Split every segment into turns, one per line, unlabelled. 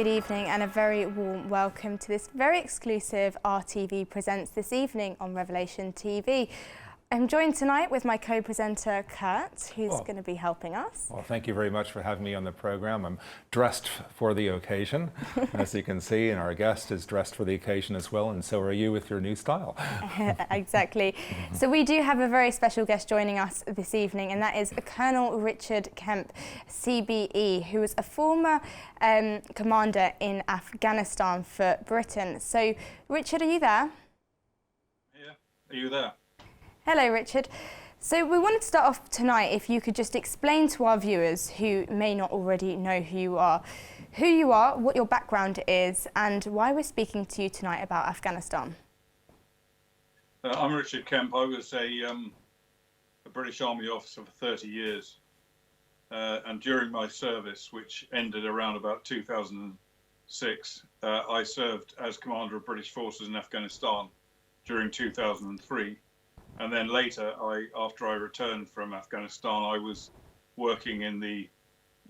good evening and a very warm welcome to this very exclusive RTV Presents this evening on Revelation TV. I'm joined tonight with my co-presenter Kurt, who's going to be helping us.
Well, thank you very much for having me on the program. I'm dressed for the occasion, as you can see, and our guest is dressed for the occasion as well, and so are you with your new style.
Exactly. So we do have a very special guest joining us this evening, and that is Colonel Richard Kemp CBE, who was a former commander in Afghanistan for Britain. So, Richard, are you there?
Yeah, are you there?
Hello, Richard. So we wanted to start off tonight, if you could just explain to our viewers who may not already know who you are, what your background is, and why we're speaking to you tonight about Afghanistan.
I'm Richard Kemp. I was a British Army officer for 30 years. And during my service, which ended around about 2006, I served as commander of British forces in Afghanistan during 2003. And then later, after I returned from Afghanistan, I was working in the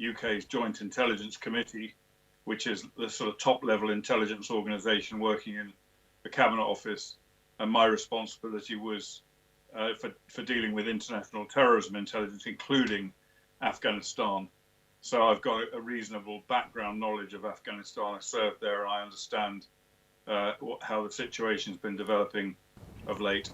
UK's Joint Intelligence Committee, which is the sort of top-level intelligence organisation working in the Cabinet Office. And my responsibility was for dealing with international terrorism intelligence, including Afghanistan. So I've got a reasonable background knowledge of Afghanistan. I served there, and I understand how the situation's been developing of late.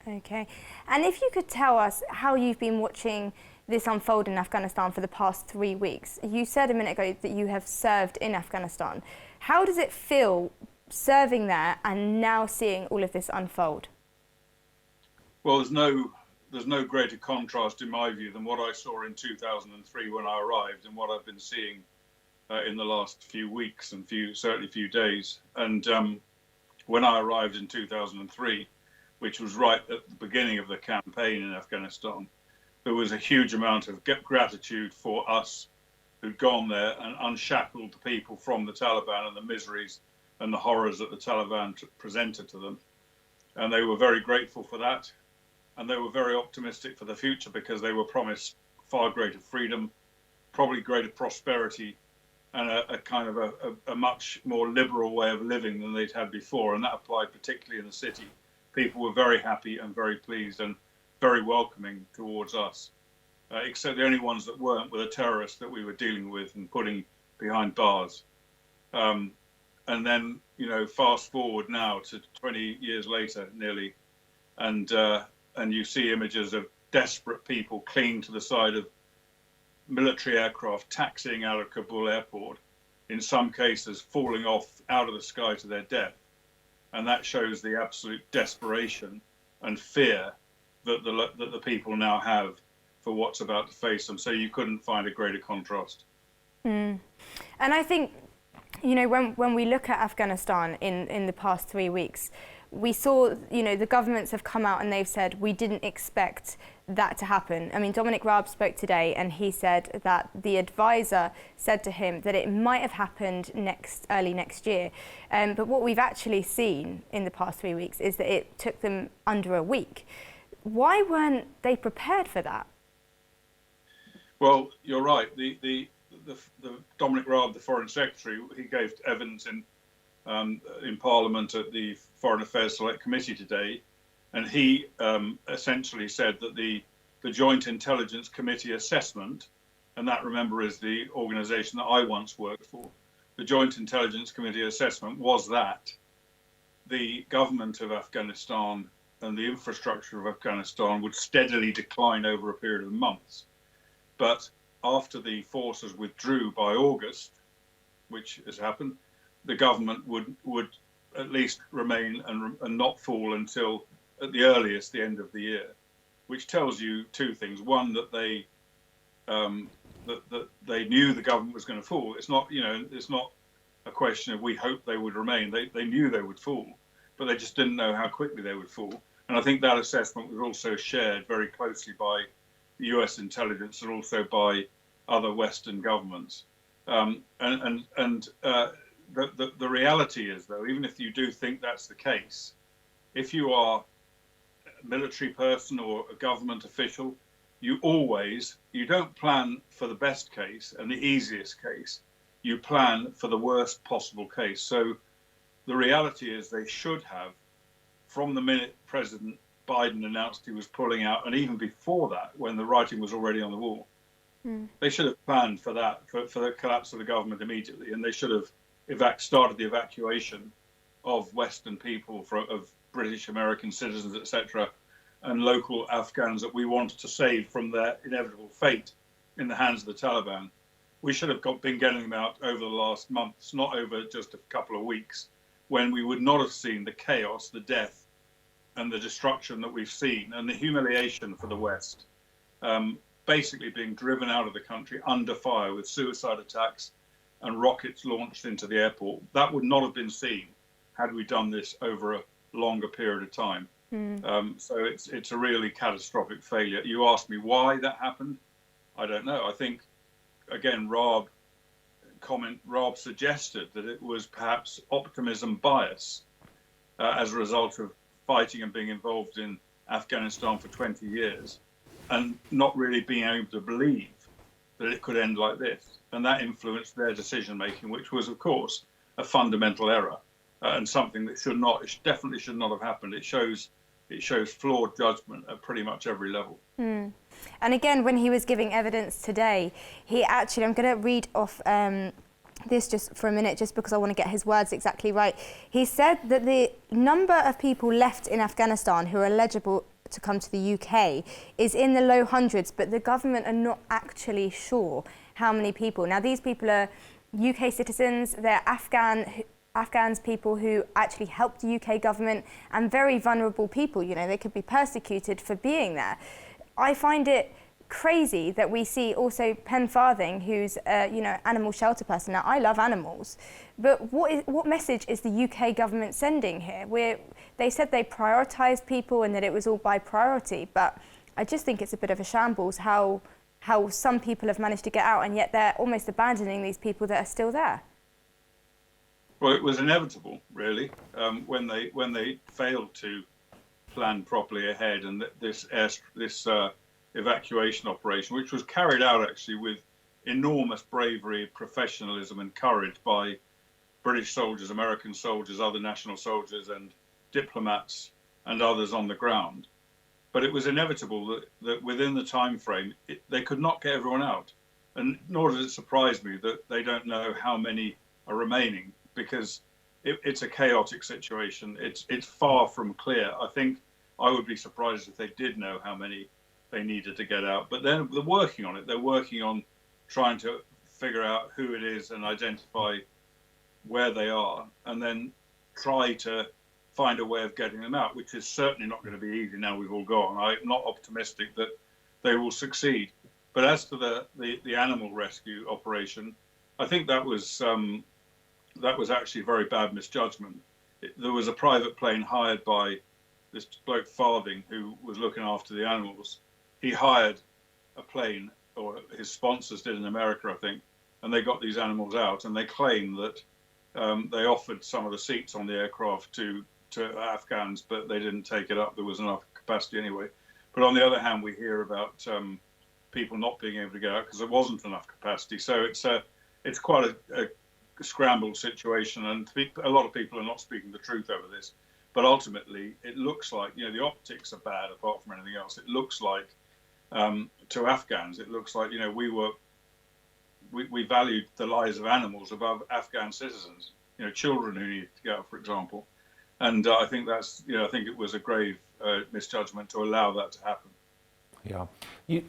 Okay, and if you could tell us how you've been watching this unfold in Afghanistan for the past 3 weeks. You said a minute ago that you have served in Afghanistan. How does it feel serving there and now seeing all of this unfold?
Well, there's no greater contrast in my view than what I saw in 2003 when I arrived and what I've been seeing in the last few weeks and certainly few days. And when I arrived in 2003, which was right at the beginning of the campaign in Afghanistan, there was a huge amount of gratitude for us who'd gone there and unshackled the people from the Taliban and the miseries and the horrors that the Taliban presented to them. And they were very grateful for that. And they were very optimistic for the future because they were promised far greater freedom, probably greater prosperity, and a kind of a much more liberal way of living than they'd had before. And that applied particularly in the city. People were very happy and very pleased and very welcoming towards us, except the only ones that weren't were the terrorists that we were dealing with and putting behind bars. And then, fast forward now to 20 years later, nearly, and you see images of desperate people clinging to the side of military aircraft, taxiing out of Kabul airport, in some cases falling off out of the sky to their death. And that shows the absolute desperation and fear that the people now have for what's about to face them. So you couldn't find a greater contrast.
And I think, when we look at Afghanistan in the past 3 weeks, we saw, the governments have come out and they've said, we didn't expect that to happen. I mean, Dominic Raab spoke today and he said that the advisor said to him that it might have happened early next year. But what we've actually seen in the past 3 weeks is that it took them under a week. Why weren't they prepared for that?
Well, you're right. The Dominic Raab, the Foreign Secretary, he gave evidence in Parliament at the Foreign Affairs Select Committee today, and he essentially said that the Joint Intelligence Committee assessment, and that, remember, is the organisation that I once worked for, the Joint Intelligence Committee assessment was that the government of Afghanistan and the infrastructure of Afghanistan would steadily decline over a period of months. But after the forces withdrew by August, which has happened, the government would at least remain and not fall until, at the earliest, the end of the year, which tells you two things. One, that they knew the government was going to fall. It's not, it's not a question of we hope they would remain. They knew they would fall, but they just didn't know how quickly they would fall. And I think that assessment was also shared very closely by the US intelligence and also by other Western governments. The reality is, though, even if you do think that's the case, if you are a military person or a government official, you don't plan for the best case and the easiest case. you plan for the worst possible case. So the reality is they should have, from the minute President Biden announced he was pulling out, and even before that, when the writing was already on the wall, they should have planned for that, for the collapse of the government immediately, and they should have started the evacuation of Western people, of British, American citizens, etc., and local Afghans that we wanted to save from their inevitable fate in the hands of the Taliban. We should have been getting them out over the last months, not over just a couple of weeks, when we would not have seen the chaos, the death, and the destruction that we've seen, and the humiliation for the West, basically being driven out of the country under fire with suicide attacks and rockets launched into the airport. That would not have been seen had we done this over a longer period of time. So it's a really catastrophic failure. You asked me why that happened. I don't know. I think, again, Rob suggested that it was perhaps optimism bias as a result of fighting and being involved in Afghanistan for 20 years and not really being able to believe that it could end like this. And that influenced their decision making, which was, of course, a fundamental error and something that definitely should not have happened. It shows flawed judgment at pretty much every level.
And again, when he was giving evidence today, I'm going to read off this just for a minute, just because I want to get his words exactly right. He said that the number of people left in Afghanistan who are eligible to come to the UK is in the low hundreds, but the government are not actually sure how many people. Now, these people are UK citizens, they're Afghans, people who actually helped the UK government, and very vulnerable people. You know, they could be persecuted for being there. I find it crazy that we see also Pen Farthing, who's animal shelter person. Now, I love animals, but what message is the UK government sending here? They said they prioritised people and that it was all by priority, but I just think it's a bit of a shambles how some people have managed to get out, and yet they're almost abandoning these people that are still there.
Well, it was inevitable, really, when they failed to plan properly ahead, and this evacuation operation, which was carried out actually with enormous bravery, professionalism, and courage by British soldiers, American soldiers, other national soldiers, and diplomats and others on the ground. But it was inevitable that within the time frame, they could not get everyone out, and nor does it surprise me that they don't know how many are remaining, because it's a chaotic situation. It's far from clear. I think I would be surprised if they did know how many they needed to get out. But they're working on it. They're working on trying to figure out who it is and identify where they are, and then try to find a way of getting them out, which is certainly not going to be easy now we've all gone. I'm not optimistic that they will succeed. But as to the animal rescue operation, I think that was actually very bad misjudgment. There was a private plane hired by this bloke Farthing, who was looking after the animals. He hired a plane, or his sponsors did in America, I think, and they got these animals out, and they claim that they offered some of the seats on the aircraft to Afghans, but they didn't take it up. There was enough capacity anyway. But on the other hand, we hear about people not being able to get out because there wasn't enough capacity. So it's quite a scrambled situation, and a lot of people are not speaking the truth over this. But ultimately, it looks like, the optics are bad apart from anything else. It looks like, to Afghans, it looks like, we valued the lives of animals above Afghan citizens, children who needed to get out, for example. And I think I think it was a grave misjudgment to allow that to happen.
Yeah.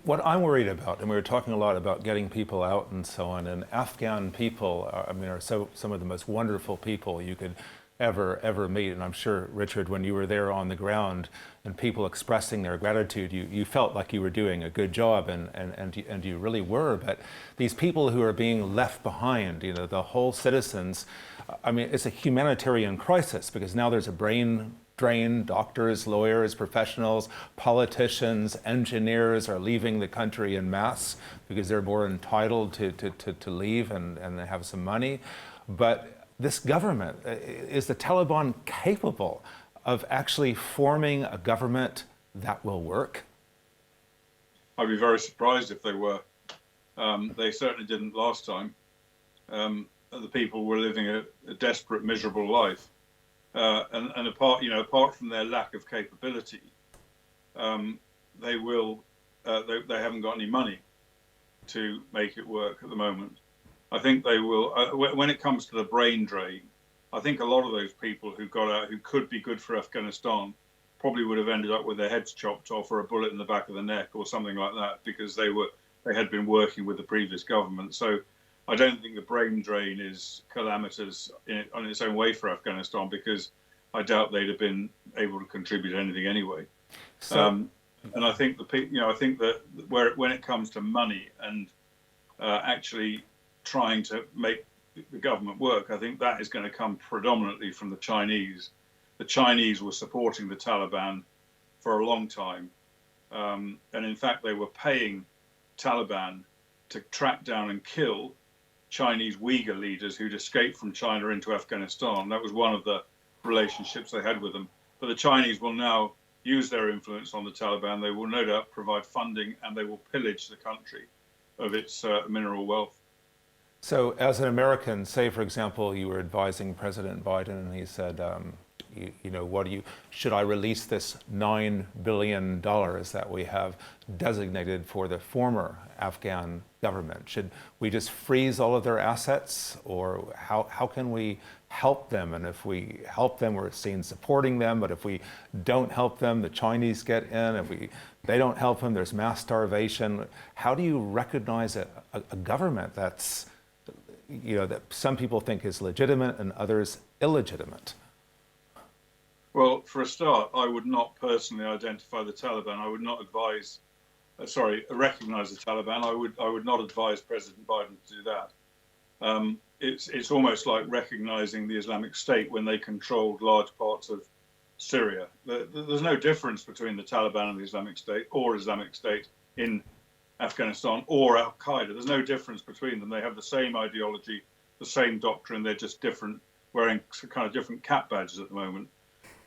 What I'm worried about, and we were talking a lot about getting people out and so on, and Afghan people are some of the most wonderful people you could ever meet. And I'm sure, Richard, when you were there on the ground and people expressing their gratitude, you felt like you were doing a good job, and you really were. But these people who are being left behind, the whole citizens, it's a humanitarian crisis, because now there's a brain drain. Doctors, lawyers, professionals, politicians, engineers are leaving the country en masse because they're more entitled to leave and they have some money. But this government, is the Taliban capable of actually forming a government that will work?
I'd be very surprised if they were. They certainly didn't last time. the people were living a desperate, miserable life, and apart from their lack of capability, they haven't got any money to make it work at the moment. I think they will. When it comes to the brain drain, I think a lot of those people who got out, who could be good for Afghanistan, probably would have ended up with their heads chopped off or a bullet in the back of the neck or something like that, because they had been working with the previous government. So I don't think the brain drain is calamitous on its own way for Afghanistan, because I doubt they'd have been able to contribute anything anyway. So, and I think I think that when it comes to money and actually trying to make the government work, I think that is going to come predominantly from the Chinese. The Chinese were supporting the Taliban for a long time, and in fact they were paying Taliban to track down and kill Chinese Uyghur leaders who'd escaped from China into Afghanistan. That was one of the relationships they had with them. But the Chinese will now use their influence on the Taliban. They will no doubt provide funding, and they will pillage the country of its mineral wealth.
So as an American, say, for example, you were advising President Biden and he said, should I release this $9 billion that we have designated for the former Afghan government? Should we just freeze all of their assets, or how can we help them? And if we help them, we're seen supporting them, but if we don't help them, the Chinese get in. If they don't help them, there's mass starvation. How do you recognize a government that's, that some people think is legitimate and others illegitimate?
Well, for a start, I would not personally identify the Taliban. I would not recognize the Taliban. I would not advise President Biden to do that. It's almost like recognizing the Islamic State when they controlled large parts of Syria. There's no difference between the Taliban and the Islamic State, or Islamic State in Afghanistan, or Al Qaeda. There's no difference between them. They have the same ideology, the same doctrine. They're just different, wearing kind of different cap badges at the moment.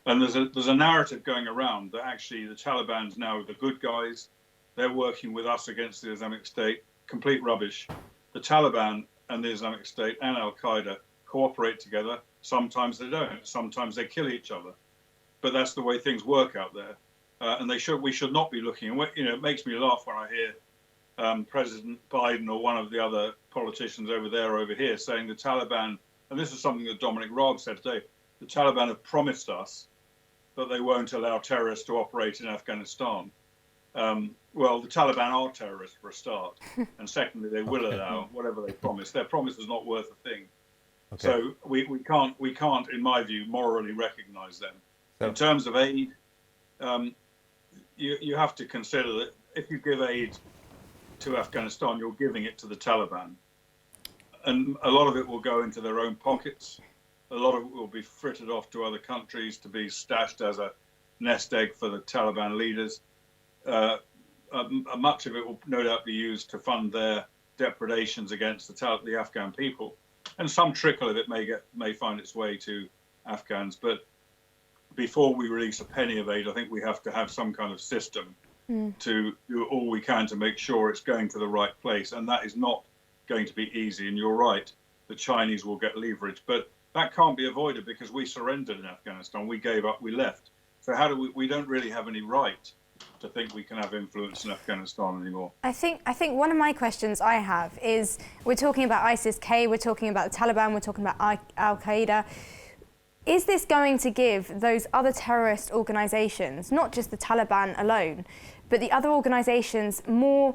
And there's a narrative going around that actually the Taliban's now the good guys. They're working with us against the Islamic State. Complete rubbish. The Taliban and the Islamic State and Al Qaeda cooperate together. Sometimes they don't. Sometimes they kill each other. But that's the way things work out there. And we should not be looking. And it makes me laugh when I hear President Biden or one of the other politicians over there or over here saying the Taliban, and this is something that Dominic Raab said today, the Taliban have promised us that they won't allow terrorists to operate in Afghanistan. Well, the Taliban are terrorists for a start, and secondly, they will allow whatever they promise. Their promise is not worth a thing. Okay. So we can't, in my view, morally recognize them. In terms of aid, you have to consider that if you give aid to Afghanistan, you're giving it to the Taliban, and a lot of it will go into their own pockets. A lot of it will be frittered off to other countries to be stashed as a nest egg for the Taliban leaders. Much of it will no doubt be used to fund their depredations against the Afghan people, and some trickle of it may find its way to Afghans. But before we release a penny of aid, I think we have to have some kind of system to do all we can to make sure it's going to the right place, and that is not going to be easy. And you're right, the Chinese will get leverage, but that can't be avoided because we surrendered in Afghanistan. We gave up, we left. So how do we don't really have any right to think we can have influence in Afghanistan anymore.
I think one of my questions I have is, we're talking about ISIS-K, we're talking about the Taliban, we're talking about Al-Qaeda. Is this going to give those other terrorist organisations, not just the Taliban alone, but the other organisations more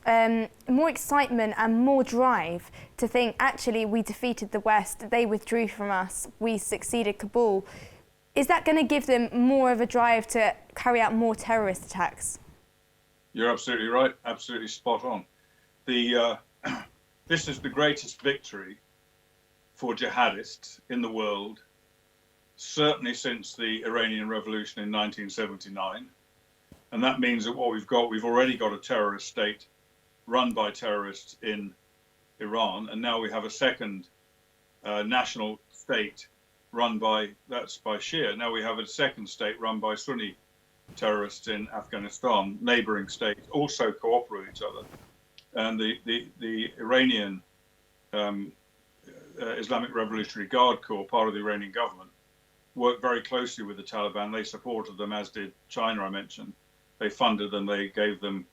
excitement and more drive to think, actually, we defeated the West, they withdrew from us, we succeeded Kabul? Is that going to give them more of a drive to carry out more terrorist attacks?
You're absolutely right, absolutely spot on. This is the greatest victory for jihadists in the world, certainly since the Iranian Revolution in 1979. And that means that what we've already got a terrorist state run by terrorists in Iran, and now we have a second national state run by Shia. Now we have a second state run by Sunni terrorists in Afghanistan. Neighboring states also cooperate with each other. And the Iranian Islamic Revolutionary Guard Corps, part of the Iranian government, worked very closely with the Taliban. They supported them, as did China, I mentioned. They funded them, they gave them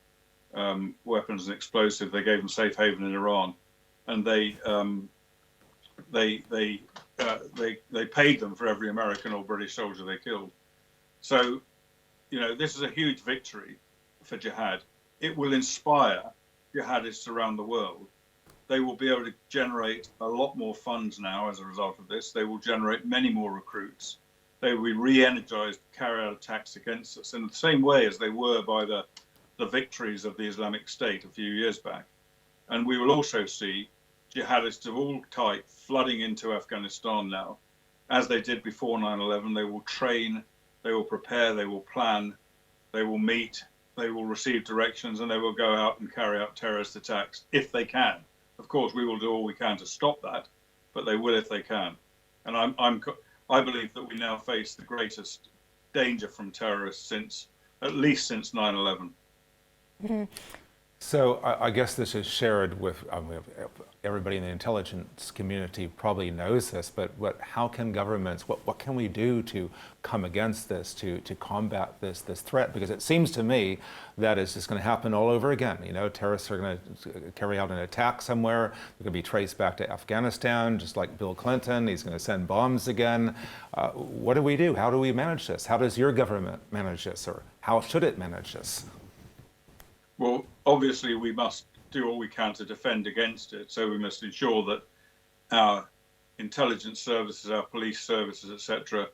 weapons and explosives, they gave them safe haven in Iran, and they paid them for every American or British soldier they killed. So, this is a huge victory for jihad. It will inspire jihadists around the world. They will be able to generate a lot more funds now as a result of this. They will generate many more recruits. They will be re-energized to carry out attacks against us in the same way as they were by the victories of the Islamic State a few years back. And we will also see jihadists of all types flooding into Afghanistan now. As they did before 9/11, they will train, they will prepare, they will plan, they will meet, they will receive directions, and they will go out and carry out terrorist attacks if they can. Of course, we will do all we can to stop that, but they will if they can. And I believe that we now face the greatest danger from terrorists at least since 9/11.
Mm-hmm.
So I guess this is shared with everybody in the intelligence community probably knows this, but how can governments, what can we do to come against this, to combat this threat? Because it seems to me that it's just going to happen all over again. Terrorists are going to carry out an attack somewhere. They're going to be traced back to Afghanistan, just like Bill Clinton. He's going to send bombs again. What do we do? How do we manage this? How does your government manage this, or how should it manage this?
Well, obviously, we must do all we can to defend against it. So we must ensure that our intelligence services, our police services, etc.,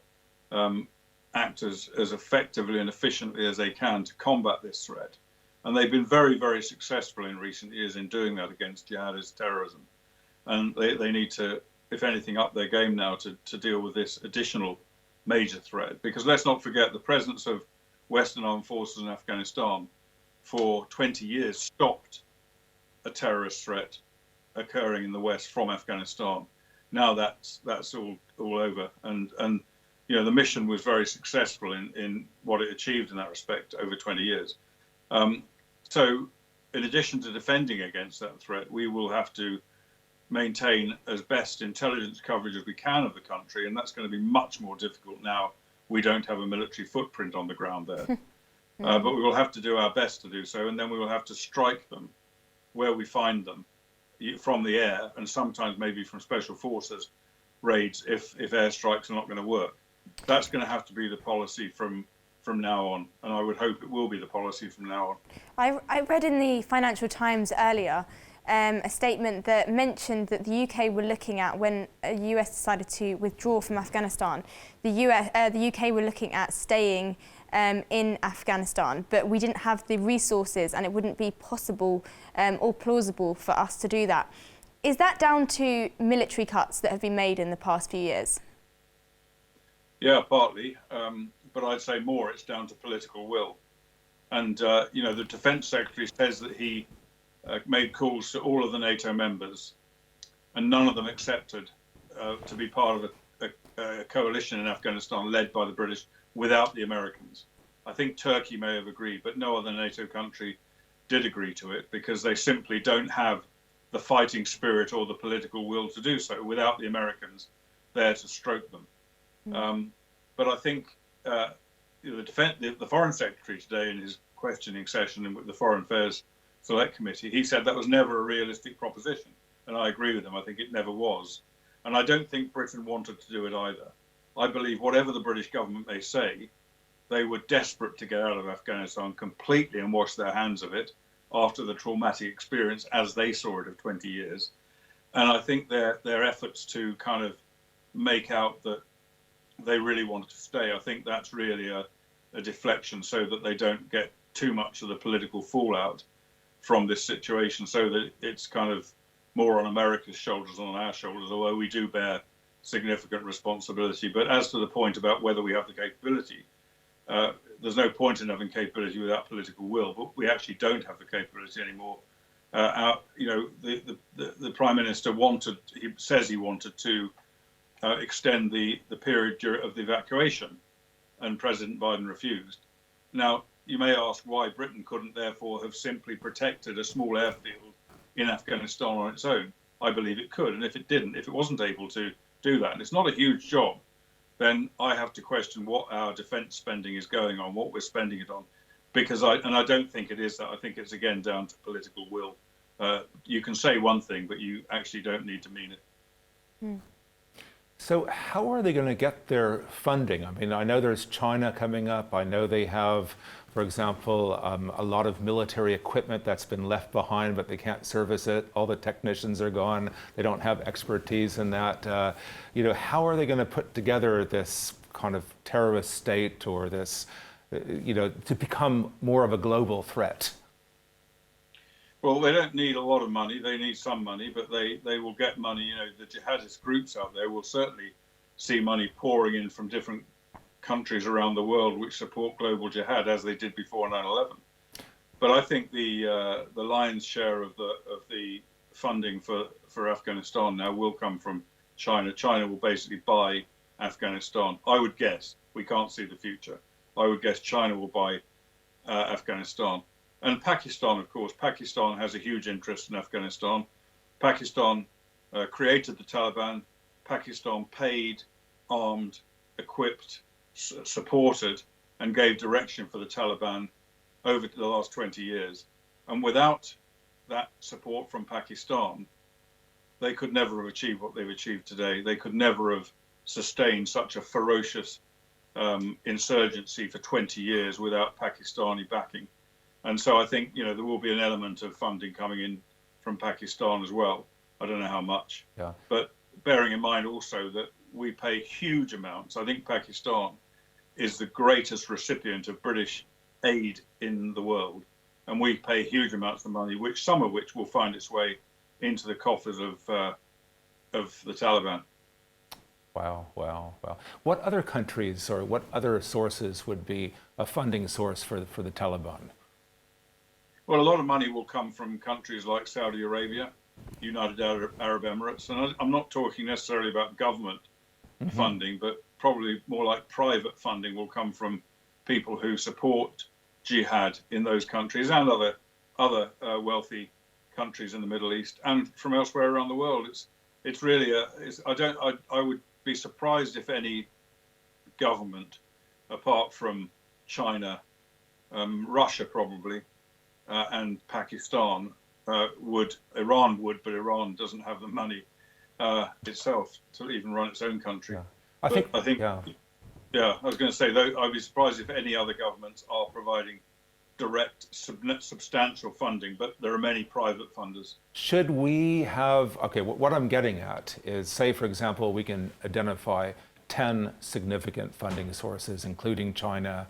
act as effectively and efficiently as they can to combat this threat. And they've been very, very successful in recent years in doing that against jihadist terrorism. And they need to, if anything, up their game now to deal with this additional major threat. Because let's not forget the presence of Western armed forces in Afghanistan for 20 years stopped a terrorist threat occurring in the West from Afghanistan. Now that's all over, and the mission was very successful in what it achieved in that respect over 20 years. So in addition to defending against that threat, we will have to maintain as best intelligence coverage as we can of the country, and that's going to be much more difficult now. We don't have a military footprint on the ground there. But we will have to do our best to do so, and then we will have to strike them where we find them from the air, and sometimes maybe from special forces raids if airstrikes are not going to work. That's going to have to be the policy from now on, and I would hope it will be the policy from now on.
I read in the Financial Times earlier a statement that mentioned that the UK were looking at, when the US decided to withdraw from Afghanistan, the UK were looking at staying in Afghanistan, but we didn't have the resources and it wouldn't be possible or plausible for us to do that. Is that down to military cuts that have been made in the past few years?
Yeah, partly, but I'd say more it's down to political will. And, the Defence Secretary says that he made calls to all of the NATO members, and none of them accepted to be part of a coalition in Afghanistan led by the British without the Americans. I think Turkey may have agreed, but no other NATO country did agree to it because they simply don't have the fighting spirit or the political will to do so without the Americans there to stroke them. But I think the Foreign Secretary today in his questioning session with the Foreign Affairs Select Committee, he said that was never a realistic proposition. And I agree with him. I think it never was. And I don't think Britain wanted to do it either. I believe whatever the British government may say, they were desperate to get out of Afghanistan completely and wash their hands of it after the traumatic experience, as they saw it, of 20 years. And I think their efforts to kind of make out that they really wanted to stay, I think that's really a deflection so that they don't get too much of the political fallout from this situation, so that it's kind of more on America's shoulders than on our shoulders, although we do bear significant responsibility. But as to the point about whether we have the capability, there's no point in having capability without political will, but we actually don't have the capability anymore. The Prime Minister says he wanted to extend the period of the evacuation, and President Biden refused. Now, you may ask why Britain couldn't therefore have simply protected a small airfield in Afghanistan on its own. I believe it could. And if it wasn't able to do that, and it's not a huge job, then I have to question what our defence spending is going on, what we're spending it on, because I don't think it is that. I think it's again down to political will. You can say one thing, but you actually don't need to mean it.
Mm.
So how are they going to get their funding? I mean, I know there's China coming up. I know they have, for example, a lot of military equipment that's been left behind, but they can't service it. All the technicians are gone. They don't have expertise in that. How are they going to put together this kind of terrorist state, or this, to become more of a global threat?
Well, they don't need a lot of money. They need some money, but they will get money. The jihadist groups out there will certainly see money pouring in from different countries around the world which support global jihad, as they did before 9/11. But I think the lion's share of the funding for Afghanistan now will come from China. China will basically buy Afghanistan. I would guess. We can't see the future. I would guess China will buy Afghanistan. And Pakistan, of course. Pakistan has a huge interest in Afghanistan. Pakistan created the Taliban. Pakistan paid, armed, equipped, supported, and gave direction for the Taliban over the last 20 years. And without that support from Pakistan, they could never have achieved what they've achieved today. They could never have sustained such a ferocious insurgency for 20 years without Pakistani backing. And so I think, there will be an element of funding coming in from Pakistan as well. I don't know how much. Yeah. But bearing in mind also that we pay huge amounts. I think Pakistan is the greatest recipient of British aid in the world. And we pay huge amounts of money, some of which will find its way into the coffers of the Taliban.
Wow. What other countries or what other sources would be a funding source for the Taliban?
Well, a lot of money will come from countries like Saudi Arabia, United Arab Emirates. And I'm not talking necessarily about government funding, but probably more like private funding will come from people who support jihad in those countries and other wealthy countries in the Middle East and from elsewhere around the world. It's really I would be surprised if any government, apart from China, Russia probably, and Pakistan Iran would, but Iran doesn't have the money itself to even run its own country.
Yeah.
I was going to say, though, I'd be surprised if any other governments are providing direct, substantial funding, but there are many private funders.
Should we have, what I'm getting at is, say, for example, we can identify 10 significant funding sources, including China,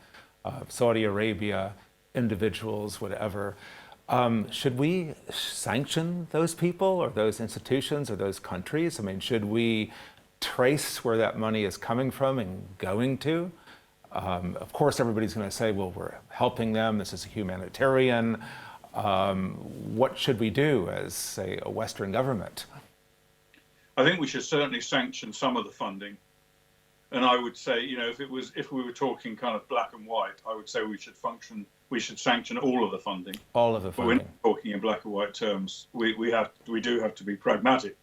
Saudi Arabia, individuals, whatever. Should we sanction those people or those institutions or those countries? I mean, should we trace where that money is coming from and going to? Of course, everybody's going to say, well, we're helping them. This is a humanitarian. What should we do as, say, a Western government?
I think we should certainly sanction some of the funding. And I would say, if we were talking kind of black and white, I would say we should sanction all of the funding.
All of the funding.
But we're not talking in black and white terms. We do have to be pragmatic.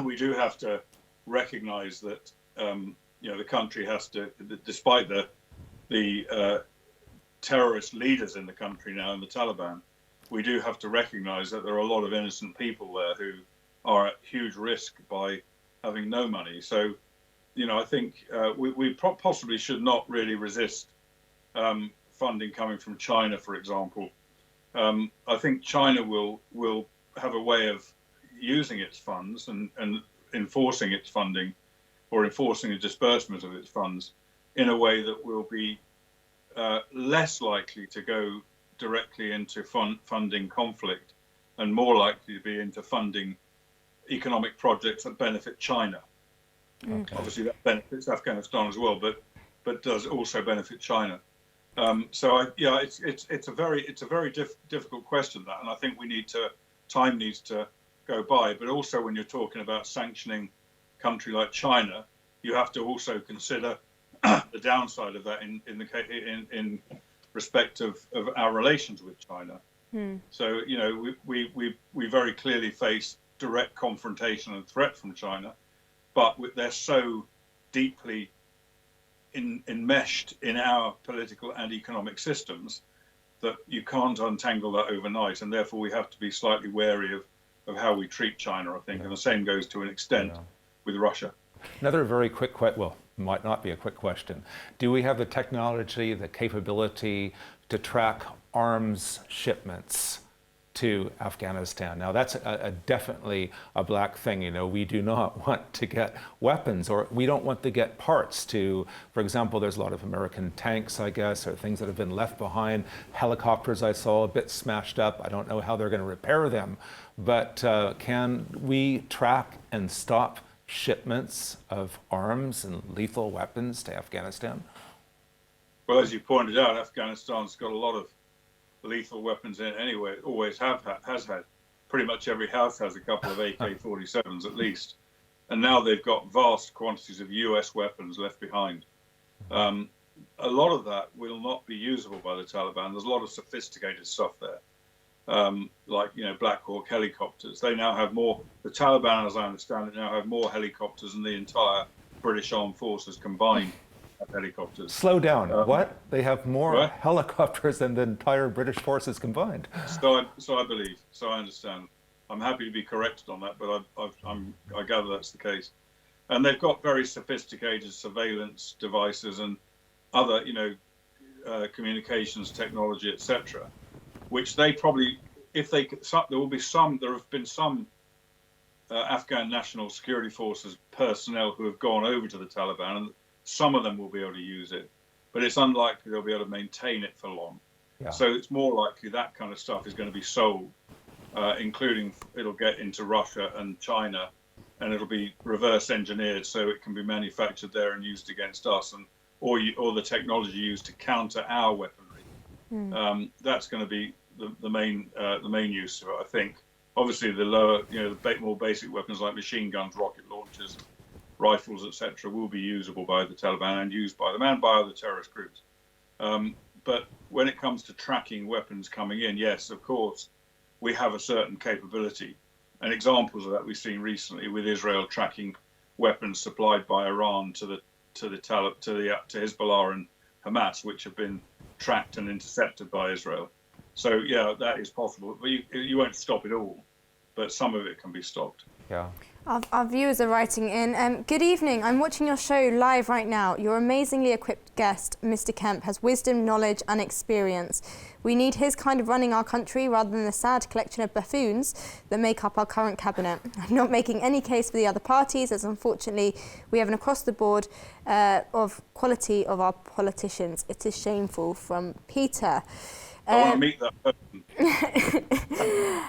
We do have to recognize that the country has to, despite the terrorist leaders in the country now in the Taliban, we do have to recognize that there are a lot of innocent people there who are at huge risk by having no money. So, I think we possibly should not really resist funding coming from China, for example. I think China will have a way of using its funds and enforcing its funding or enforcing the disbursement of its funds in a way that will be less likely to go directly into funding conflict and more likely to be into funding economic projects that benefit China. Okay. Obviously, that benefits Afghanistan as well, but does also benefit China. It's a very difficult question, that, and I think time needs to go by. But also, when you're talking about sanctioning a country like China, you have to also consider the downside of that in respect of our relations with China. So we very clearly face direct confrontation and threat from China, but they're so deeply enmeshed in our political and economic systems that you can't untangle that overnight, and therefore we have to be slightly wary of how we treat China, I think, and the same goes to an extent with Russia.
Another very quick question, well, might not be a quick question. Do we have the technology, the capability to track arms shipments to Afghanistan? Now that's definitely a black thing. You know, we do not want to get weapons, or we don't want to get parts to, for example, there's a lot of American tanks, I guess, or things that have been left behind. Helicopters I saw a bit smashed up. I don't know how they're going to repair them, but can we track and stop shipments of arms and lethal weapons to Afghanistan?
Well, as you pointed out, Afghanistan's got a lot of lethal weapons in it anyway. It always has had. Pretty much every house has a couple of AK-47s at least. And now they've got vast quantities of US weapons left behind. A lot of that will not be usable by the Taliban. There's a lot of sophisticated stuff there. Like, you know, Black Hawk helicopters. They now have more, the Taliban, as I understand it, now have more helicopters than the entire British Armed Forces combined have helicopters.
Slow down. What? They have more helicopters than the entire British forces combined.
So I believe. So I understand. I'm happy to be corrected on that, but I gather that's the case. And they've got very sophisticated surveillance devices and other, you know, communications technology, etc., which they probably, if they, there have been some Afghan National Security Forces personnel who have gone over to the Taliban, and some of them will be able to use it, but it's unlikely they'll be able to maintain it for long. Yeah. So it's more likely that kind of stuff is going to be sold, including it'll get into Russia and China, and it'll be reverse engineered so it can be manufactured there and used against us, and or the technology used to counter our weaponry. That's going to be the main use of it, I think. Obviously, the lower, you know, the more basic weapons like machine guns, rocket launchers, rifles, etc., will be usable by the Taliban and used by them and by other terrorist groups. But when it comes to tracking weapons coming in, yes, of course, we have a certain capability. And examples of that we've seen recently with Israel tracking weapons supplied by Iran to Hezbollah and Hamas, which have been tracked and intercepted by Israel. So yeah, that is possible. But you won't stop it all, but some of it can be stopped.
Yeah.
Our viewers are writing in. Good evening. I'm watching your show live right now. Your amazingly equipped guest, Mr. Kemp, has wisdom, knowledge and experience. We need his kind of running our country rather than the sad collection of buffoons that make up our current cabinet. I'm not making any case for the other parties, as unfortunately we have an across-the-board of quality of our politicians. It is shameful. From Peter.
I want to meet that person.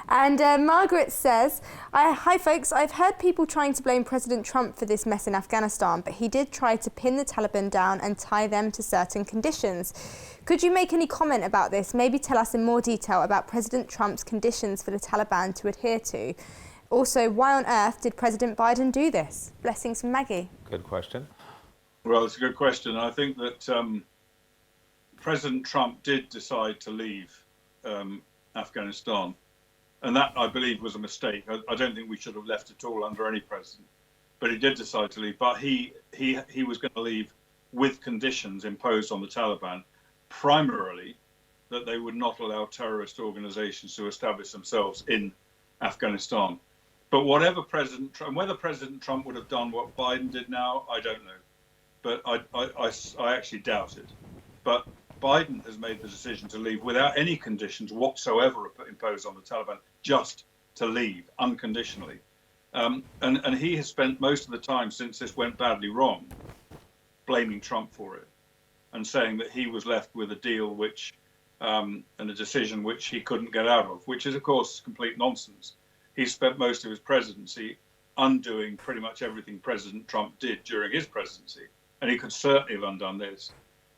And Margaret says, hi folks, I've heard people trying to blame President Trump for this mess in Afghanistan, but he did try to pin the Taliban down and tie them to certain conditions. Could you make any comment about this? Maybe tell us in more detail about President Trump's conditions for the Taliban to adhere to. Also, why on earth did President Biden do this? Blessings from Maggie.
Good question.
Well, it's a good question. I think that President Trump did decide to leave Afghanistan, and that, I believe, was a mistake. I don't think we should have left at all under any president, but he did decide to leave. But he was going to leave with conditions imposed on the Taliban, primarily that they would not allow terrorist organizations to establish themselves in Afghanistan. But whatever President Trump, whether President Trump would have done what Biden did now, I don't know. But I actually doubt it. But Biden has made the decision to leave without any conditions whatsoever imposed on the Taliban, just to leave unconditionally. And he has spent most of the time since this went badly wrong blaming Trump for it and saying that he was left with a deal which and a decision which he couldn't get out of, which is, of course, complete nonsense. He spent most of his presidency undoing pretty much everything President Trump did during his presidency, and he could certainly have undone this.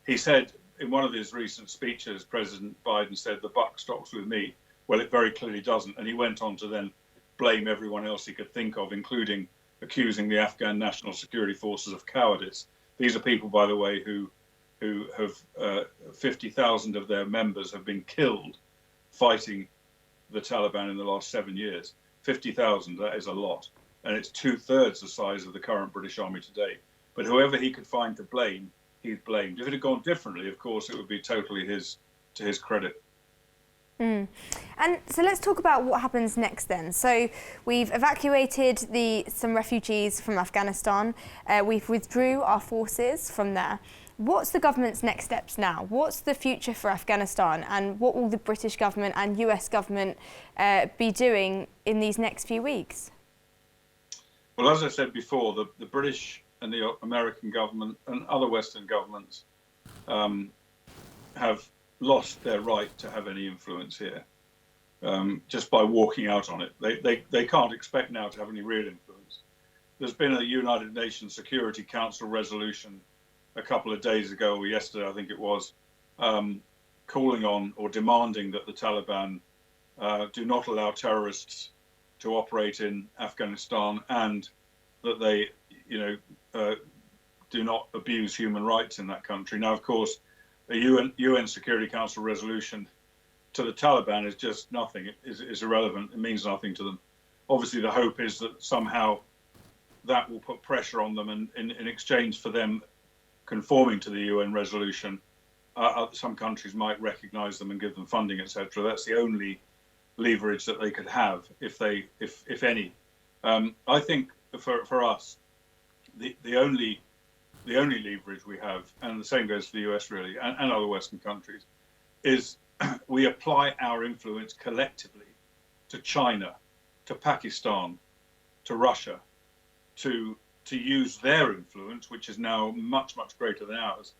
He said, in one of his recent speeches, President Biden said, the buck stops with me. Well, it very clearly doesn't. And he went on to then blame everyone else he could think of, including accusing the Afghan National Security Forces of cowardice. These are people, by the way, who have 50,000 of their members have been killed fighting the Taliban in the last 7 years. 50,000, that is a lot. And it's 2/3 the size of the current British Army today. But whoever he could find to blame, he's blamed. If it had gone differently, of course, it would be totally to his credit.
And so let's talk about what happens next then. So we've evacuated some refugees from Afghanistan. We've withdrew our forces from there. What's the government's next steps now? What's the future for Afghanistan, and what will the British government and US government be doing in these next few weeks?
Well, as I said before, the British and the American government and other Western governments have lost their right to have any influence here just by walking out on it. They can't expect now to have any real influence. There's been a United Nations Security Council resolution a couple of days ago, or yesterday I think it was, calling on or demanding that the Taliban do not allow terrorists to operate in Afghanistan, and that they, do not abuse human rights in that country. Now, of course, a UN Security Council resolution to the Taliban is just nothing. It is irrelevant. It means nothing to them. Obviously, the hope is that somehow that will put pressure on them, and in exchange for them conforming to the UN resolution, some countries might recognise them and give them funding, etc. That's the only leverage that they could have, if any. I think for us, the only leverage we have, and the same goes for the US really, and other Western countries, is we apply our influence collectively to China, to Pakistan, to Russia, to use their influence, which is now much, much greater than ours,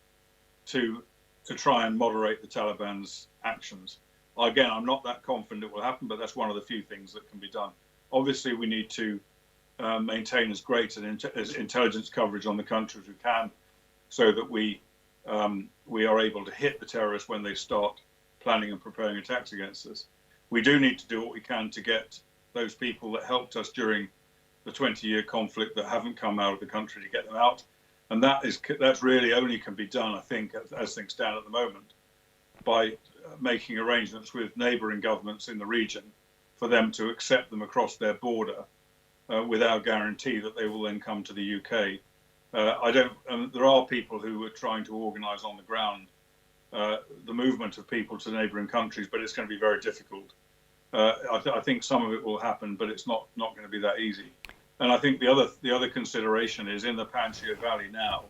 to try and moderate the Taliban's actions. Again, I'm not that confident it will happen, but that's one of the few things that can be done. Obviously, we need to maintain as great as intelligence coverage on the country as we can, so that we are able to hit the terrorists when they start planning and preparing attacks against us. We do need to do what we can to get those people that helped us during the 20-year conflict that haven't come out of the country, to get them out. And that's really only can be done, I think, as things stand at the moment, by making arrangements with neighbouring governments in the region for them to accept them across their border with our guarantee that they will then come to the UK. There are people who are trying to organise on the ground the movement of people to neighbouring countries, but it's going to be very difficult. I think some of it will happen, but it's not going to be that easy. And I think the other consideration is in the Panjshir Valley now,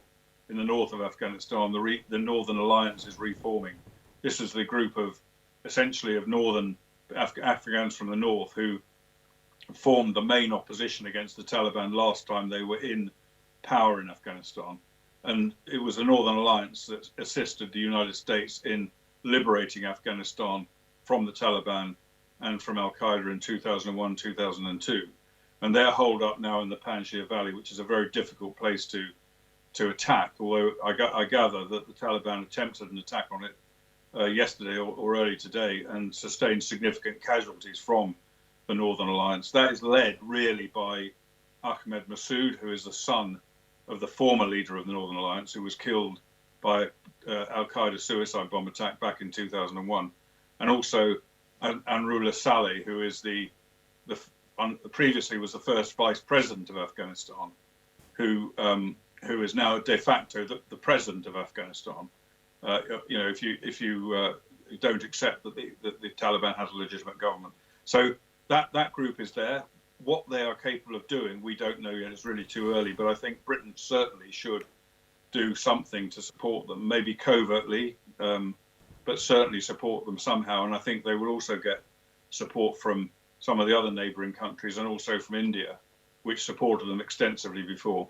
in the north of Afghanistan, the Northern Alliance is reforming. This is the group of northern Afghans from the north who formed the main opposition against the Taliban last time they were in power in Afghanistan. And it was the Northern Alliance that assisted the United States in liberating Afghanistan from the Taliban and from Al-Qaeda in 2001, 2002. And they're holed up now in the Panjshir Valley, which is a very difficult place to attack, although I gather that the Taliban attempted an attack on it yesterday or early today and sustained significant casualties from the Northern Alliance. That is led really by Ahmed Massoud, who is the son of the former leader of the Northern Alliance, who was killed by Al-Qaeda suicide bomb attack back in 2001, and also Ansarullah Saleh, who is previously was the first vice president of Afghanistan, who is now de facto the president of Afghanistan. If you don't accept that the Taliban has a legitimate government, so that group is there. What they are capable of doing, we don't know yet. It's really too early. But I think Britain certainly should do something to support them, maybe covertly, but certainly support them somehow. And I think they will also get support from some of the other neighbouring countries and also from India, which supported them extensively before.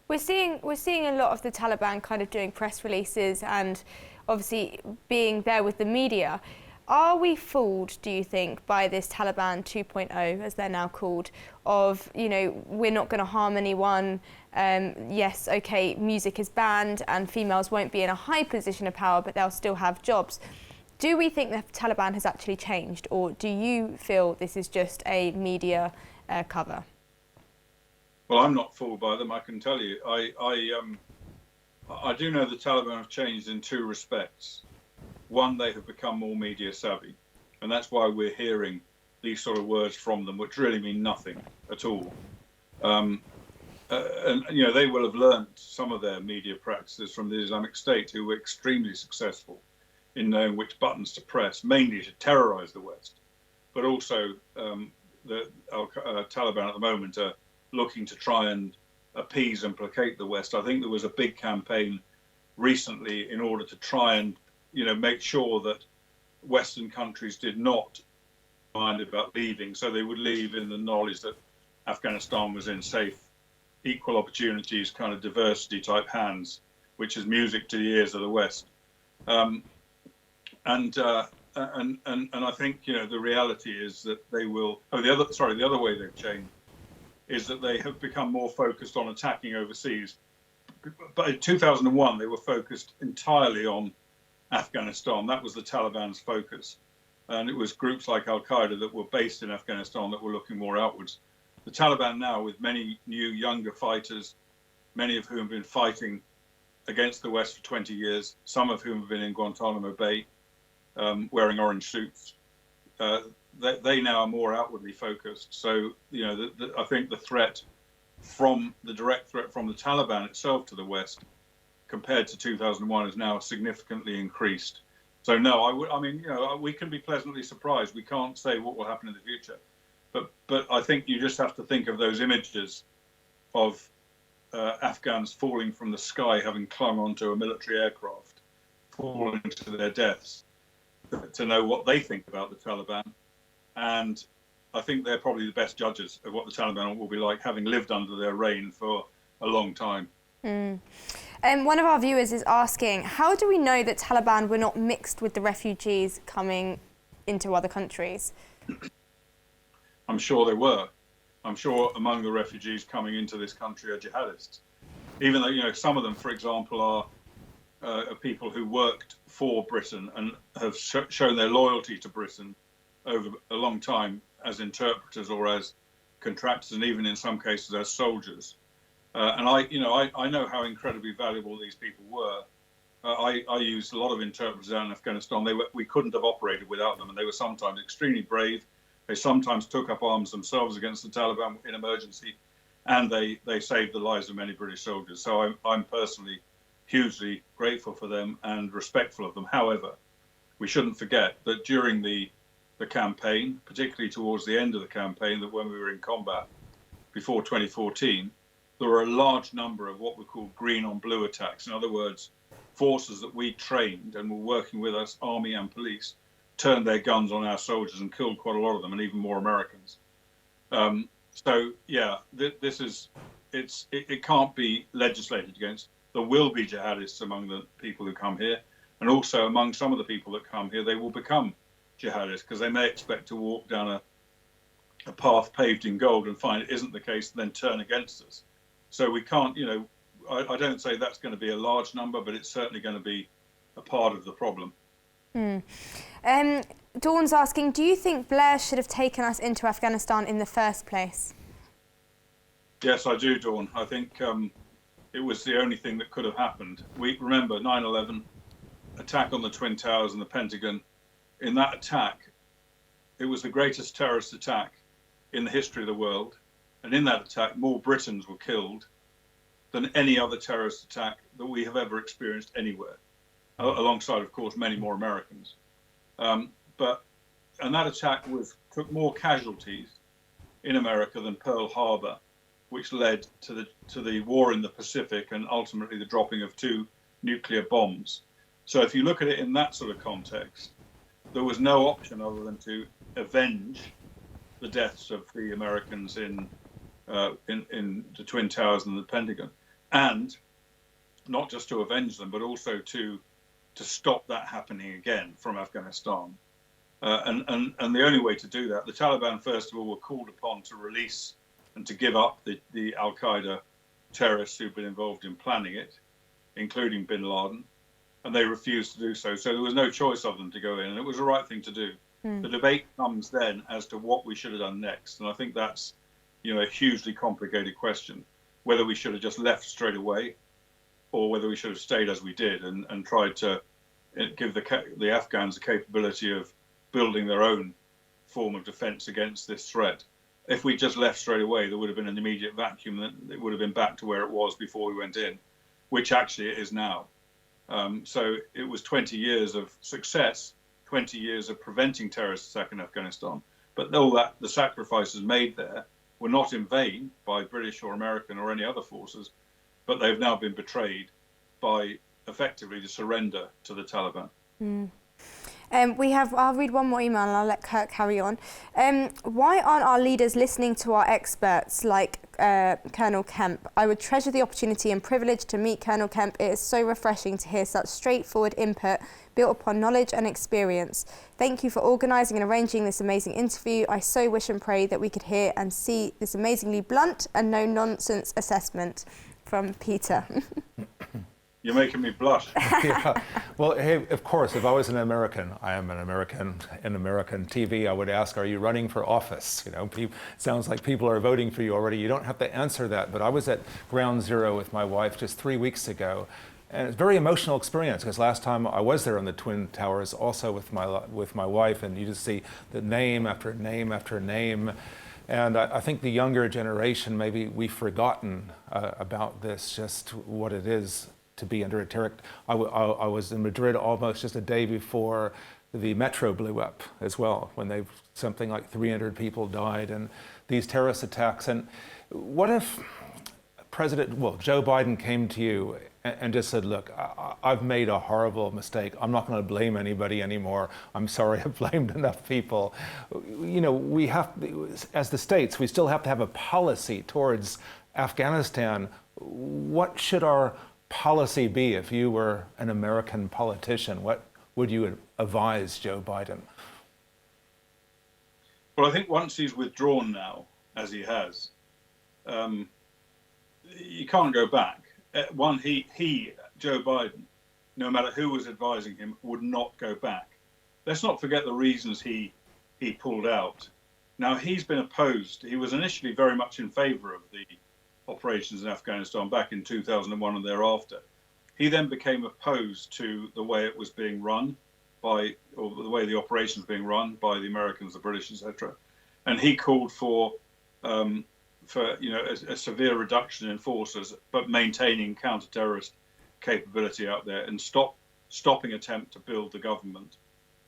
We're seeing a lot of the Taliban kind of doing press releases and obviously being there with the media. Are we fooled, do you think, by this Taliban 2.0, as they're now called, of, we're not going to harm anyone, yes, okay, music is banned and females won't be in a high position of power, but they'll still have jobs. Do we think the Taliban has actually changed, or do you feel this is just a media cover?
Well, I'm not fooled by them, I can tell you. I do know the Taliban have changed in two respects. One, they have become more media savvy, and that's why we're hearing these sort of words from them, which really mean nothing at all. And they will have learned some of their media practices from the Islamic State, who were extremely successful in knowing which buttons to press, mainly to terrorize the West. But also, the Taliban at the moment are looking to try and appease and placate the West. I think there was a big campaign recently in order to try and, make sure that Western countries did not mind about leaving, so they would leave in the knowledge that Afghanistan was in safe, equal opportunities, kind of diversity type hands, which is music to the ears of the West. And I think the reality is that they will. The other way they've changed is that they have become more focused on attacking overseas. But in 2001, they were focused entirely on Afghanistan. That was the Taliban's focus, and it was groups like Al Qaeda that were based in Afghanistan that were looking more outwards. The Taliban now, with many new younger fighters, many of whom have been fighting against the West for 20 years, some of whom have been in Guantanamo Bay, wearing orange suits, they now are more outwardly focused. So, I think the direct threat from the Taliban itself to the West, compared to 2001, is now significantly increased. So no, we can be pleasantly surprised. We can't say what will happen in the future. But I think you just have to think of those images of Afghans falling from the sky, having clung onto a military aircraft, falling to their deaths, to know what they think about the Taliban. And I think they're probably the best judges of what the Taliban will be like, having lived under their reign for a long time.
One of our viewers is asking, how do we know that Taliban were not mixed with the refugees coming into other countries?
I'm sure they were. I'm sure among the refugees coming into this country are jihadists. Even though, some of them, for example, are people who worked for Britain and have shown their loyalty to Britain over a long time as interpreters or as contractors, and even in some cases as soldiers. And I know how incredibly valuable these people were. I used a lot of interpreters out in Afghanistan. We couldn't have operated without them, and they were sometimes extremely brave. They sometimes took up arms themselves against the Taliban in emergency, and they saved the lives of many British soldiers. So I'm personally hugely grateful for them and respectful of them. However, we shouldn't forget that during the campaign, particularly towards the end of the campaign, that when we were in combat before 2014, there were a large number of what we call green on blue attacks. In other words, forces that we trained and were working with us, army and police, turned their guns on our soldiers and killed quite a lot of them, and even more Americans. So yeah, it can't be legislated against. There will be jihadists among the people who come here, and also among some of the people that come here, they will become jihadists because they may expect to walk down a path paved in gold and find it isn't the case, and then turn against us. So we can't, I don't say that's going to be a large number, but it's certainly going to be a part of the problem.
Dawn's asking, do you think Blair should have taken us into Afghanistan in the first place?
Yes, I do, Dawn. I think it was the only thing that could have happened. We remember 9/11, attack on the Twin Towers and the Pentagon. In that attack, it was the greatest terrorist attack in the history of the world. And in that attack, more Britons were killed than any other terrorist attack that we have ever experienced anywhere, alongside, of course, many more Americans. And that attack took more casualties in America than Pearl Harbor, which led to the war in the Pacific and ultimately the dropping of 2 nuclear bombs. So if you look at it in that sort of context, there was no option other than to avenge the deaths of the Americans in the Twin Towers and the Pentagon, and not just to avenge them, but also to stop that happening again from Afghanistan. And the only way to do that, the Taliban, first of all, were called upon to release and to give up the Al Qaeda terrorists who've been involved in planning it, including bin Laden, and they refused to do so. So there was no choice of them to go in, and it was the right thing to do. The debate comes then as to what we should have done next, and I think that's a hugely complicated question, whether we should have just left straight away or whether we should have stayed as we did and tried to give the Afghans the capability of building their own form of defence against this threat. If we just left straight away, there would have been an immediate vacuum, that it would have been back to where it was before we went in, which actually it is now. So it was 20 years of success, 20 years of preventing terrorist attack in Afghanistan. But all that, the sacrifices made there were not in vain by British or American or any other forces, but they've now been betrayed by effectively the surrender to the Taliban.
I'll read one more email and I'll let Kirk carry on. Why aren't our leaders listening to our experts like Colonel Kemp? I would treasure the opportunity and privilege to meet Colonel Kemp. It is so refreshing to hear such straightforward input built upon knowledge and experience. Thank you for organising and arranging this amazing interview. I so wish and pray that we could hear and see this amazingly blunt and no-nonsense assessment. From Peter.
You're making me blush.
Yeah. Well, hey, of course, if I was an American, I am an American in American TV, I would ask, are you running for office? You know, it sounds like people are voting for you already. You don't have to answer that. But I was at Ground Zero with my wife just 3 weeks ago. And it's a very emotional experience because last time I was there on the Twin Towers, also with my wife, and you just see the name after name after name. And I think the younger generation, maybe we've forgotten about this, just what it is to be under a terror. I was in Madrid almost just a day before the metro blew up as well, when something like 300 people died and these terrorist attacks. And what if Joe Biden came to you and just said, look, I've made a horrible mistake. I'm not going to blame anybody anymore. I'm sorry, I've blamed enough people. You know, we have, as the states, we still have to have a policy towards Afghanistan. What should our policy be if you were an American politician? What would you advise Joe Biden?
Well, I think once he's withdrawn now, as he has, you can't go back. Joe Biden, no matter who was advising him, would not go back. Let's not forget the reasons he pulled out. Now, he's been opposed. He was initially very much in favor of the operations in Afghanistan back in 2001 and thereafter. He then became opposed to the way it was being run or the way the operation was being run by the Americans, the British, etc. And he called for a severe reduction in forces, but maintaining counter-terrorist capability out there and stopping attempt to build the government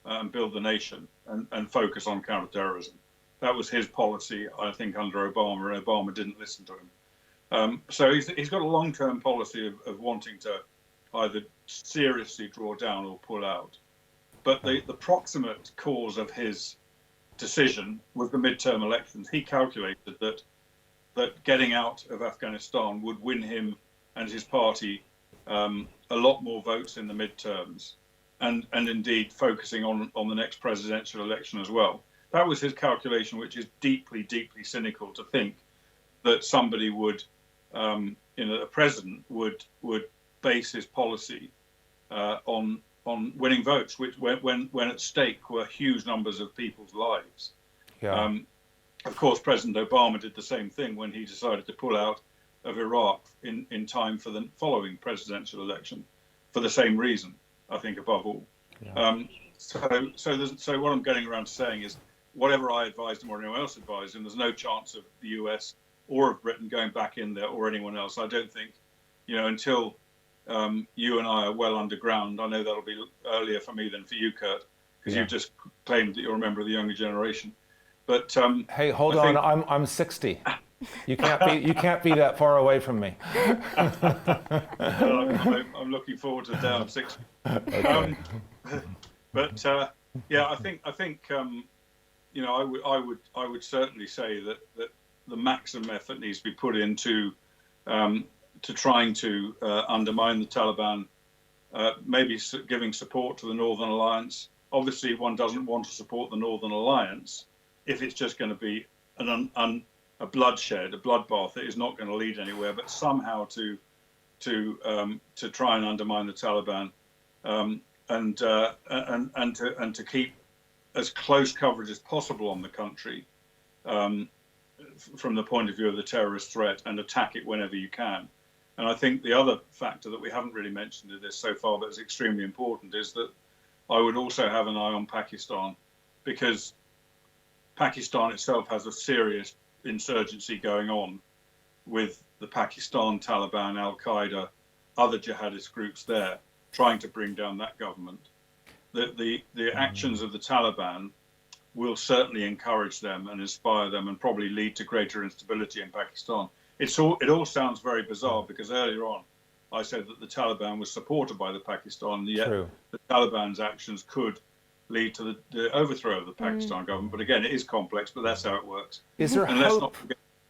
and build the nation and focus on counter-terrorism. That was his policy, I think, under Obama, and Obama didn't listen to him. So he's got a long-term policy of wanting to either seriously draw down or pull out. But the proximate cause of his decision was the midterm elections. He calculated that getting out of Afghanistan would win him and his party a lot more votes in the midterms, and indeed focusing on the next presidential election as well. That was his calculation, which is deeply, deeply cynical to think that somebody would, a president would base his policy on winning votes, which when at stake were huge numbers of people's lives.
Yeah.
Of course, President Obama did the same thing when he decided to pull out of Iraq in time for the following presidential election, for the same reason, I think, above all. Yeah. So what I'm getting around to saying is, whatever I advised him or anyone else advised him, there's no chance of the US or of Britain going back in there, or anyone else. I don't think, until you and I are well underground. I know that'll be earlier for me than for you, Kurt, because you've just claimed that you're a member of the younger generation. But
hey, hold on, I'm 60. You can't be that far away from me.
Well, I'm looking forward to the day I'm 60. Okay. I think I would certainly say that the maximum effort needs to be put into trying to undermine the Taliban, maybe giving support to the Northern Alliance. Obviously, one doesn't want to support the Northern Alliance if it's just going to be a bloodshed, a bloodbath that is not going to lead anywhere. But somehow to try and undermine the Taliban, and to keep as close coverage as possible on the country from the point of view of the terrorist threat, and attack it whenever you can. And I think the other factor that we haven't really mentioned in this so far, but is extremely important, is that I would also have an eye on Pakistan, because Pakistan itself has a serious insurgency going on with the Pakistan Taliban, Al-Qaeda, other jihadist groups there, trying to bring down that government. The actions of the Taliban will certainly encourage them and inspire them and probably lead to greater instability in Pakistan. It all sounds very bizarre because earlier on I said that the Taliban was supported by the Pakistan, yet
True.
the Taliban's actions could lead to the overthrow of the Pakistan government. But again, it is complex, but that's how it works.
Is there
and
hope?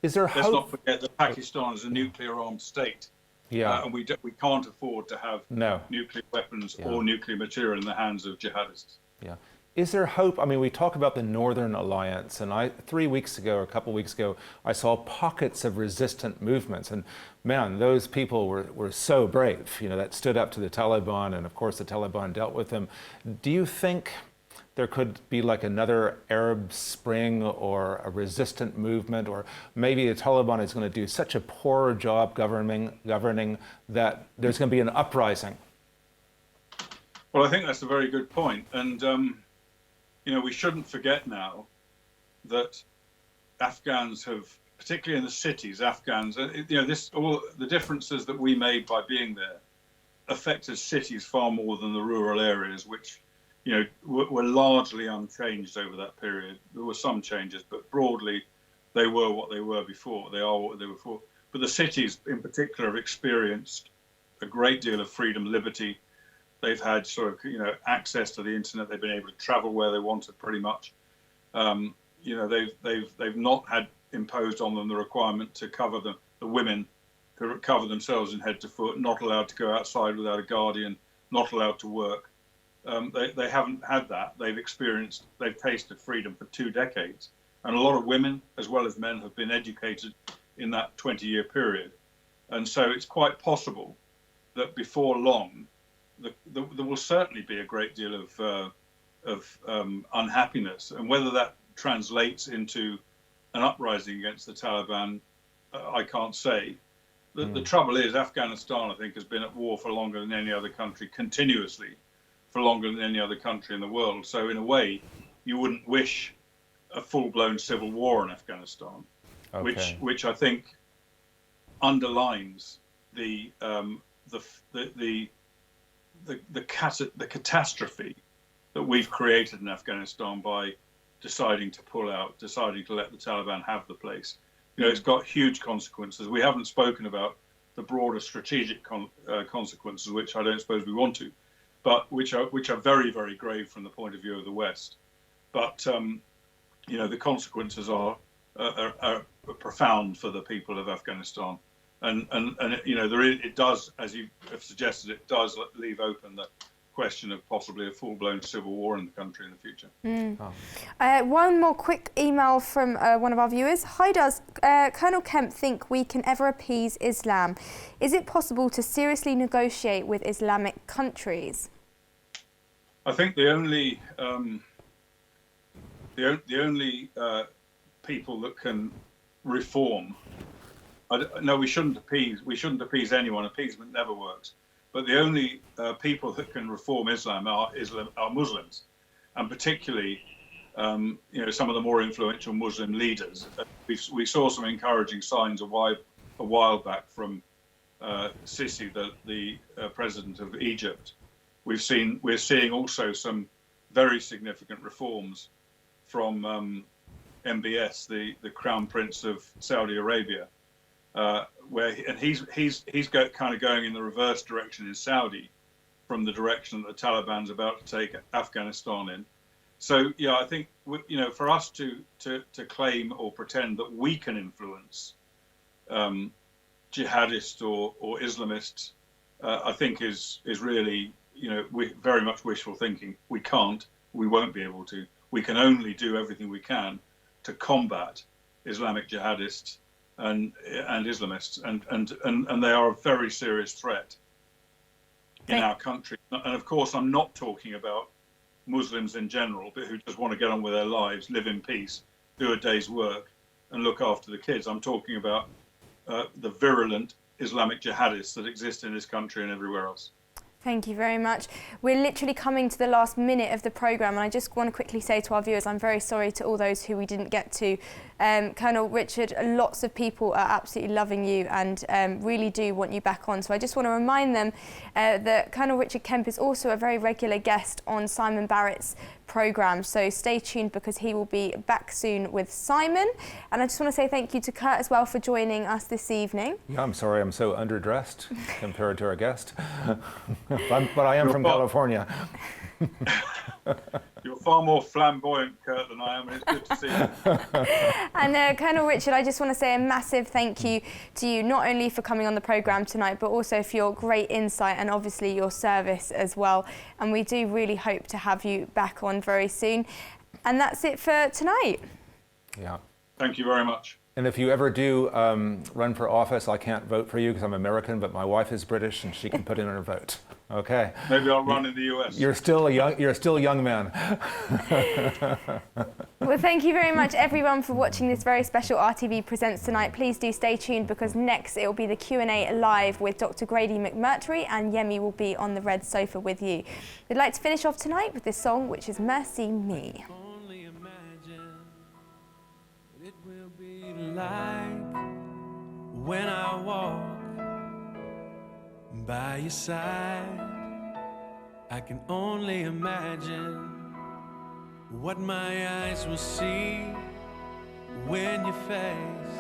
let's not forget that Pakistan is a nuclear-armed state.
Yeah.
And we can't afford to have nuclear weapons or nuclear material in the hands of jihadists.
Yeah. Is there hope? I mean, we talk about the Northern Alliance, and 3 weeks ago, or a couple of weeks ago, I saw pockets of resistant movements, and man, those people were so brave, that stood up to the Taliban, and of course the Taliban dealt with them. Do you think there could be like another Arab Spring or a resistant movement, or maybe the Taliban is going to do such a poor job governing that there's going to be an uprising?
Well, I think that's a very good point, and we shouldn't forget now that Afghans have, particularly in the cities, all the differences that we made by being there affected cities far more than the rural areas, which, were largely unchanged over that period. There were some changes, but broadly they were what they were before. They are what they were before. But the cities in particular have experienced a great deal of freedom, liberty. They've had access to the internet. They've been able to travel where they wanted pretty much. They've not had imposed on them the requirement to cover the women, to cover themselves in head to foot, not allowed to go outside without a guardian, not allowed to work. They haven't had that. They've tasted freedom for 2 decades. And a lot of women, as well as men, have been educated in that 20-year period. And so it's quite possible that before long, there will certainly be a great deal of unhappiness, and whether that translates into an uprising against the Taliban, I can't say. The trouble is, Afghanistan, I think, has been at war for longer than any other country, continuously, for longer than any other country in the world. So in a way, you wouldn't wish a full-blown civil war in Afghanistan, which I think underlines the catastrophe that we've created in Afghanistan by deciding to pull out, deciding to let the Taliban have the place. It's got huge consequences. We haven't spoken about the broader strategic consequences, which I don't suppose we want to, but which are very, very grave from the point of view of the West. But the consequences are profound for the people of Afghanistan. And it does, as you have suggested, it does leave open the question of possibly a full-blown civil war in the country in the future.
One more quick email from one of our viewers. Hi, does Colonel Kemp think we can ever appease Islam? Is it possible to seriously negotiate with Islamic countries?
I think the only people that can reform. No, we shouldn't appease anyone. Appeasement never works. But the only people that can reform Islam are Muslims, and particularly, some of the more influential Muslim leaders. We saw some encouraging signs a while back from Sisi, the president of Egypt. We're seeing also some very significant reforms from MBS, the Crown Prince of Saudi Arabia. He's kind of going in the reverse direction in Saudi from the direction that the Taliban's about to take Afghanistan in. So I think for us to claim or pretend that we can influence jihadists or Islamists, I think is really very much wishful thinking. We can't. We won't be able to. We can only do everything we can to combat Islamic jihadists and Islamists, and they are a very serious threat in our country. And of course, I'm not talking about Muslims in general, but who just want to get on with their lives, live in peace, do a day's work, and look after the kids. I'm talking about the virulent Islamic jihadists that exist in this country and everywhere else.
Thank you very much. We're literally coming to the last minute of the programme, and I just want to quickly say to our viewers, I'm very sorry to all those who we didn't get to. Colonel Richard, lots of people are absolutely loving you and really do want you back on. So I just want to remind them that Colonel Richard Kemp is also a very regular guest on Simon Barrett's programme. So stay tuned, because he will be back soon with Simon. And I just want to say thank you to Kurt as well for joining us this evening.
Yeah, I'm sorry I'm so underdressed compared to our guest. But I am from California.
You're far more flamboyant, Kurt, than I am, and it's good to see you.
And Colonel Richard, I just want to say a massive thank you to you, not only for coming on the programme tonight, but also for your great insight and obviously your service as well. And we do really hope to have you back on very soon. And that's it for tonight.
Yeah.
Thank you very much.
And if you ever do run for office, I can't vote for you because I'm American, but my wife is British and she can put in her vote. Okay.
Maybe I'll run in the US.
You're still a young man.
Well, thank you very much, everyone, for watching this very special RTV Presents tonight. Please do stay tuned, because next it will be the Q&A live with Dr. Grady McMurtry, and Yemi will be on the red sofa with you. We'd like to finish off tonight with this song, which is Mercy Me.
Only imagine what it will be like when I walk by your side. I can only imagine what my eyes will see when your face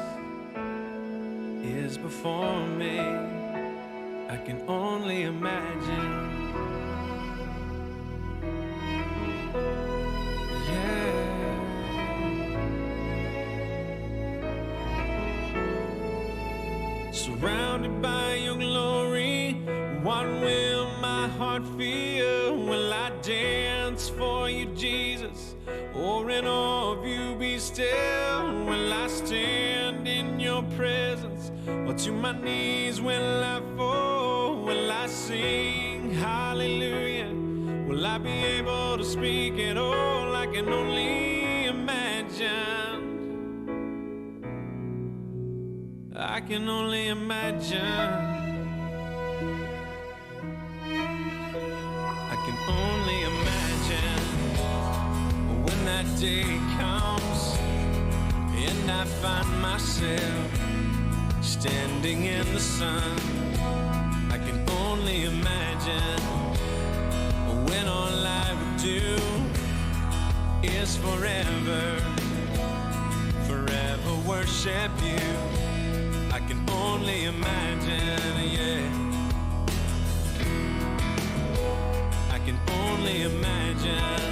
is before me. I can only imagine. Surrounded by your glory, what will my heart feel? Will I dance for you, Jesus? Or in awe of you be still? Will I stand in your presence? Or to my knees will I fall? Will I sing hallelujah? Will I be able to speak at all? I can only imagine. I can only imagine. I can only imagine when that day comes and I find myself standing in the sun. I can only imagine when all I would do is forever worship you. I can only imagine, yeah. I can only imagine.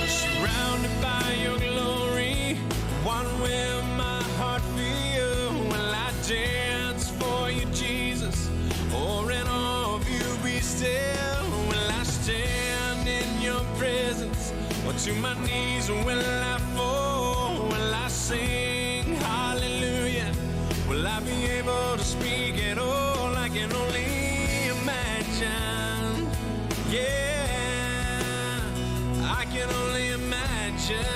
Surrounded by your glory, what will my heart feel? Will I dance for you, Jesus? Or in awe of you be still? Will I stand in your presence? Or to my knees will I fall? Will I sing hallelujah? Will I be able to speak at all? I can only imagine. Yeah, I can only imagine.